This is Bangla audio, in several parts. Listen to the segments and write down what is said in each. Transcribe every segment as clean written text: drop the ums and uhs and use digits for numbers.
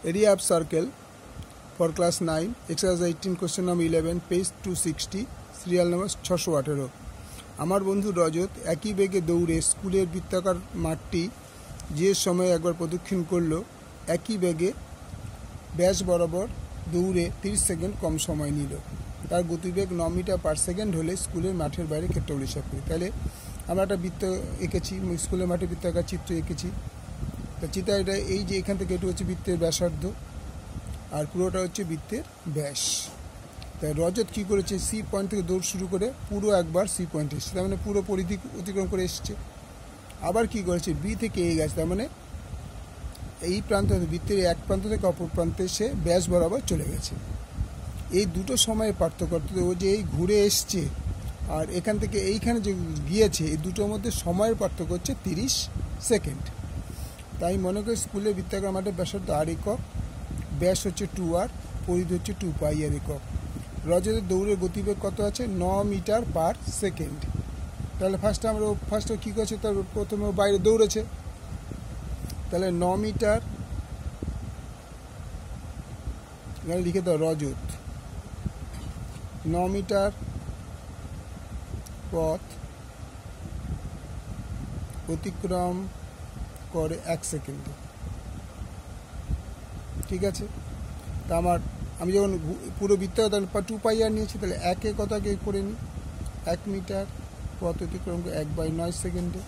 Area of circle for class 9, exercise 18, question number 11, page 260, serial number 618। আমার বন্ধু রজত একই বেগে দৌড়ে স্কুলের বৃত্তাকার মাঠটি যে সময় একবার প্রদক্ষিণ করলো, একই বেগে ব্যাস বরাবর দৌড়ে 30 সেকেন্ড কম সময় নিল। তার গতিবেগ 9 মিটার পার সেকেন্ড হলে স্কুলের মাঠের বাইরে ক্ষেত্রফল হিসাব করি। তাহলে আমরা একটা বৃত্ত এঁকেছি, স্কুলের মাঠে বৃত্তাকার চিত্র এঁকেছি। তা চিত্র এটা এই যে এখান থেকে এটা হচ্ছে বৃত্তের ব্যাসার্ধ আর পুরোটা হচ্ছে বৃত্তের ব্যাস। তাই রজত কী করেছে, সি পয়েন্ট থেকে দৌড় শুরু করে পুরো একবার সি পয়েন্টে এসছে, তার মানে পুরো পরিধি অতিক্রম করে এসছে। আবার কি করেছে, বি থেকে এ গেছে, তার মানে এই প্রান্ত বৃত্তের এক প্রান্ত থেকে অপর প্রান্তে সে ব্যাস বরাবর চলে গেছে। এই দুটো সময়ের পার্থক্য, ও যে এই ঘুরে এসছে আর এখান থেকে এইখানে যে গিয়েছে, এই দুটোর মধ্যে সময়ের পার্থক্য হচ্ছে 30 সেকেন্ড। তাই মনে করি স্কুলের বৃত্তাকার মাঠের ব্যাসার্ধ আর একক, ব্যাস হচ্ছে 2r, পরিধি হচ্ছে 2πr একক। রজতের দৌড়ের গতিবেগ কত আছে, 9 মিটার পার সেকেন্ড। তাহলে ফার্স্টে কী করেছে, তার প্রথমে বাইরে দৌড়েছে, তাহলে 9 মিটার, এখানে লিখে দাও রজত 9 মিটার পথ অতিক্রম করে 1 সেকেন্ডে। ঠিক আছে, তা আমি যখন পুরো বৃত্তাকার তাহলে 2πr নিয়েছি, তাহলে একে কত আগে করে নিই, 1 মিটার পথ অতিক্রম করে 1/9 সেকেন্ডে।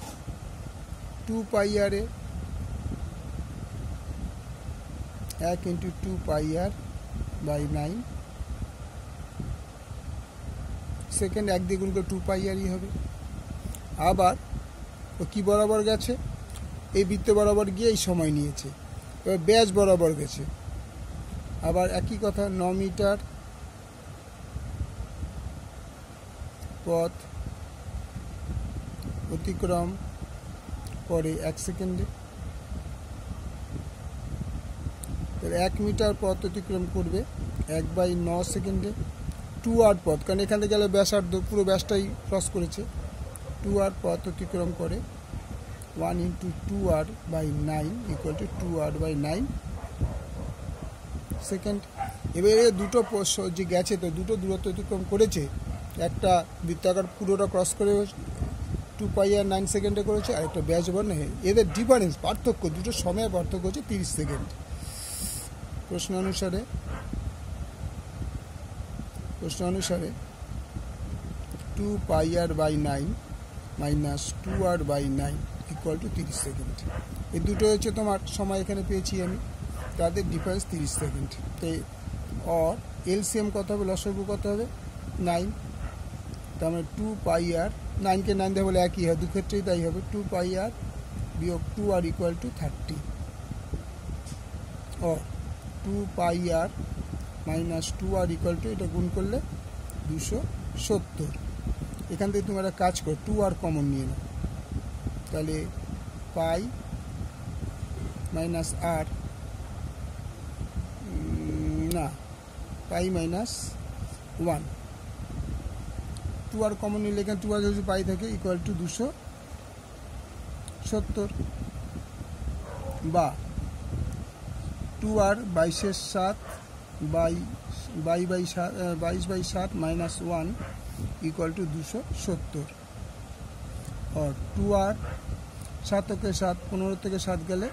2πr 1 × 2πr/9 সেকেন্ড, 1 দিয়ে গুণ করে 2πrই হবে। আবার ও কী বরাবর গেছে, এই বৃত্ত বরাবর গিয়ে এই সময় নিয়েছে, এবার ব্যাস বরাবর গেছে। আবার একই কথা, 9 মিটার পথ অতিক্রম করে 1 সেকেন্ডে। 1 মিটার পথ অতিক্রম করবে 1/9 সেকেন্ডে। 2r পথ, কারণ এখান থেকে গেলে ব্যাসার্ধ পুরো ব্যাসটাই ক্রস করেছে, 2r পথ অতিক্রম করে 1 × 2r/9 = 2r/9 সেকেন্ড। এবারে দুটো যে গেছে, তো দুটো দূরত্ব অতিক্রম করেছে, একটা বৃত্তাকার পুরোটা ক্রস করে 2πr 9 সেকেন্ডে করেছে, আর একটা ব্যাস বর্ণ। এদের ডিফারেন্স পার্থক্য, দুটো সময়ের পার্থক্য হচ্ছে 30 সেকেন্ড। প্রশ্ন অনুসারে 2πr/9 - 2r/9 = 30 সেকেন্ড। এই দুটো হচ্ছে তোমার সময়, এখানে পেয়েছি আমি, তাদের ডিফারেন্স 30 সেকেন্ড। তো অর এলসিএম কত হবে, লসাগু কত হবে, 9। তার মানে 2πr, 9কে 9 দিয়ে বলে একই হয়, দুক্ষেত্রেই তাই হবে, 2πr - 2r = 30। Or 2πr - 2r = এটা গুণ করলে 270। এখান থেকে তুমি একটা কাজ করো, 2r কমন নিয়ে নাও, তাহলে পাই মাইনাস আর, না পাই -1, 2r কমন নিলে এখানে 2r যদি পাই থাকে = 270, বা 2r 22/7 -1 = 270। আর 2r 7 - 7, 15 থেকে 7 গেলে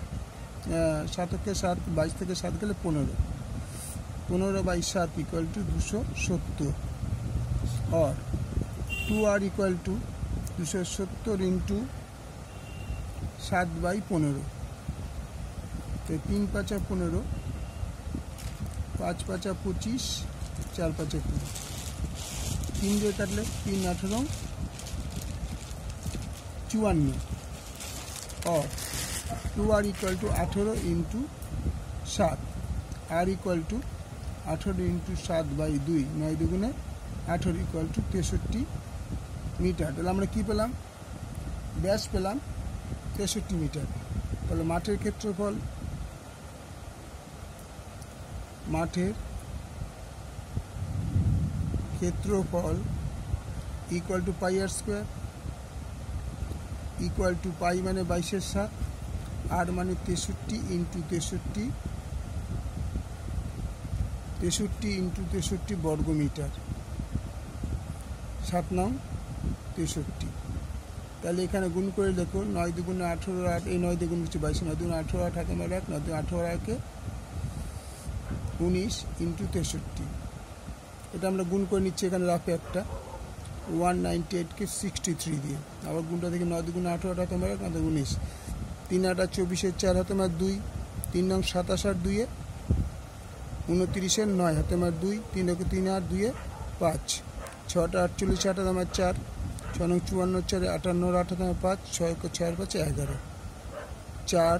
7 - 7, 22 থেকে 7 গেলে 15, 15/7 = 270। আর 2r = 270 × 7/15, তো 3 × 5 = 15, 5 × 5 = 25, 4 × 5 = 20, 3 দিয়ে কাটলে 3 × 18 = 54। और 2r = 18 × 7, r = 18 × 7/2, 9 দুগুণে 18 = 63 মিটার। তাহলে আমরা কী পেলাম, ব্যাস পেলাম 63 মিটার। তাহলে মাঠের ক্ষেত্রফল = πr², π মানে 22/7, r মানে 63 × 63 63 ইন্টু 63 বর্গ মিটার। 7 নং 63। তাহলে এখানে গুণ করে লেখো 9 দুগুণে 18 8, এই 9 দিয়ে গুণ করছি 22, 9 দুগুণে 18 8 হাতে মার 1, 9 দুগুণে 18 1 19 ইন্টু 63। এটা আমরা গুণ করে নিচ্ছি এখানে রাফে একটা 198কে 63 দিয়ে। আবার গুণটা দেখি 9 দুগুণে 18 হাতে মার 1, 9 19, 3 8 24, 4 হাতে মার 2, 3 নং 27 আর 2 29, 9 হাতে মার 2, 3 3 8 2 5, 6 48 8 হাতে মার 4, 6 নং 54 4 58 8 হাতে মার 5, 6 6 5 11, 4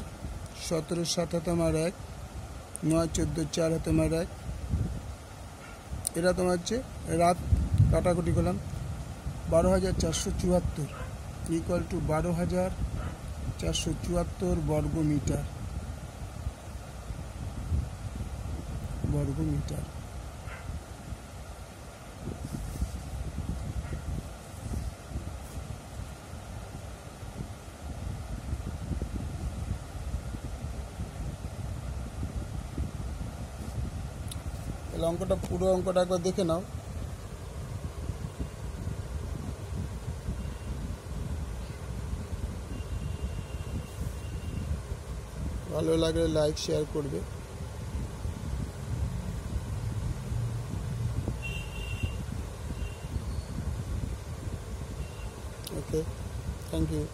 17 7 হাতে মার 1, 9 14 4 হাতে মার 1। এটা তোমার হচ্ছে রাত কাটাকুটি করলাম 12,474 ইকুয়াল টু 12,474 বর্গ মিটার। তাহলে অঙ্কটা পুরো অঙ্কটা একবার দেখে নাও। ভালো লাগলে লাইক শেয়ার করবে। ওকে, থ্যাংক ইউ।